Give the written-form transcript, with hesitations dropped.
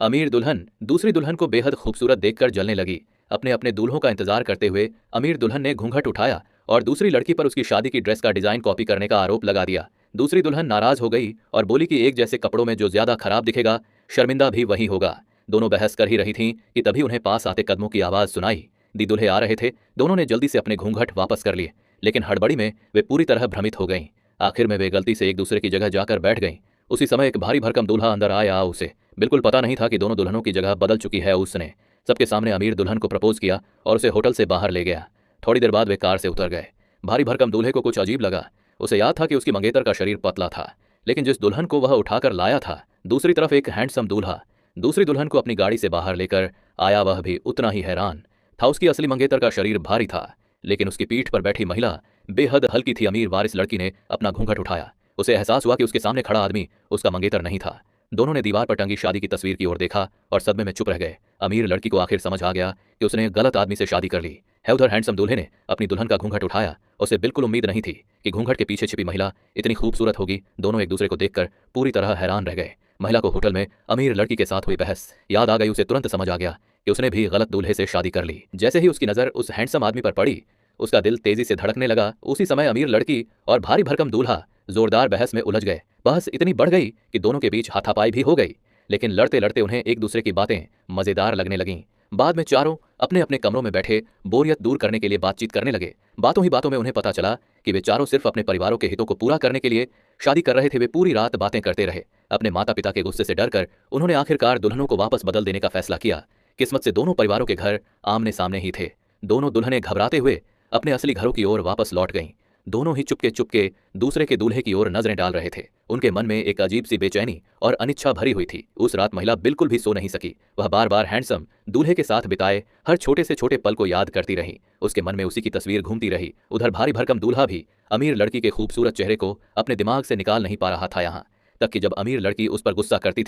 अमीर दुल्हन दूसरी दुल्हन को बेहद खूबसूरत देखकर जलने लगी। अपने अपने दूल्हों का इंतजार करते हुए अमीर दुल्हन ने घूंघट उठाया और दूसरी लड़की पर उसकी शादी की ड्रेस का डिजाइन कॉपी करने का आरोप लगा दिया। दूसरी दुल्हन नाराज हो गई और बोली कि एक जैसे कपड़ों में जो ज्यादा खराब दिखेगा, शर्मिंदा भी वही होगा। दोनों बहस कर ही रही थीं कि तभी उन्हें पास आते कदमों की आवाज सुनाई। दी दुल्हे आ रहे थे। दोनों ने जल्दी से अपने घूंघट वापस कर लिए, लेकिन हड़बड़ी में वे पूरी तरह भ्रमित हो गईं। आखिर में वे गलती से एक दूसरे की जगह जाकर बैठ गईं। उसी समय एक भारी भरकम दूल्हा अंदर आया। उसे बिल्कुल पता नहीं था कि दोनों दुल्हनों की जगह बदल चुकी है। उसने सबके सामने अमीर दुल्हन को प्रपोज किया और उसे होटल से बाहर ले गया। थोड़ी देर बाद वे कार से उतर गए। भारी भरकम दूल्हे को कुछ अजीब लगा। उसे याद था कि उसकी मंगेतर का शरीर पतला था, लेकिन जिस दुल्हन को वह उठाकर लाया था, दूसरी तरफ एक हैंडसम दूल्हा दूसरी दुल्हन को अपनी गाड़ी से बाहर लेकर आया, वह भी उतना ही हैरान था। उसकी असली मंगेतर का शरीर भारी था, लेकिन उसकी पीठ पर बैठी महिला बेहद हल्की थी। अमीर वारिस लड़की ने अपना घूंघट उठाया। उसे एहसास हुआ कि उसके सामने खड़ा आदमी उसका मंगेतर नहीं था। दोनों ने दीवार पर टंगी शादी की तस्वीर की ओर देखा और सदमे में चुप रह गए। अमीर लड़की को आखिर समझ आ गया कि उसने गलत आदमी से शादी कर ली है। उधर हैंडसम दूल्हे ने अपनी दुल्हन का घूंघट उठाया। उसे बिल्कुल उम्मीद नहीं थी कि घूंघट के पीछे छिपी महिला इतनी खूबसूरत होगी। दोनों एक दूसरे को देखकर पूरी तरह हैरान रह गए। महिला को होटल में अमीर लड़की के साथ हुई बहस याद आ गई। उसे तुरंत समझ आ गया कि उसने भी गलत दूल्हे से शादी कर ली। जैसे ही उसकी नजर उस हैंडसम आदमी पर पड़ी, उसका दिल तेजी से धड़कने लगा। उसी समय अमीर लड़की और भारी भरकम दूल्हा जोरदार बहस में उलझ गए। बहस इतनी बढ़ गई कि दोनों के बीच हाथापाई भी हो गई, लेकिन लड़ते लड़ते उन्हें एक दूसरे की बातें मजेदार लगने लगीं। बाद में चारों अपने अपने कमरों में बैठे बोरियत दूर करने के लिए बातचीत करने लगे। बातों ही बातों में उन्हें पता चला कि वे चारों सिर्फ अपने परिवारों के हितों को पूरा करने के लिए शादी कर रहे थे। वे पूरी रात बातें करते रहे। अपने माता पिता के गुस्से से डरकर उन्होंने आखिरकार दुल्हनों को वापस बदल देने का फैसला किया। किस्मत से दोनों परिवारों के घर आमने सामने ही थे। दोनों दुल्हनें घबराते हुए अपने असली घरों की ओर वापस लौट गईं। दोनों ही चुपके चुपके दूसरे के दूल्हे की ओर नजरें डाल रहे थे। उनके मन में एक अजीब सी बेचैनी और अनिच्छा भरी हुई थी। उस रात महिला बिल्कुल भी सो नहीं सकी। वह बार बार हैंडसम दूल्हे के साथ बिताए हर छोटे से छोटे पल को याद करती रही। उसके मन में उसी की तस्वीर घूमती रही। उधर भारी भरकम दूल्हा भी अमीर लड़की के खूबसूरत चेहरे को अपने दिमाग से निकाल नहीं पा रहा था, यहाँ तक कि जब अमीर लड़की उस पर गुस्सा करती थी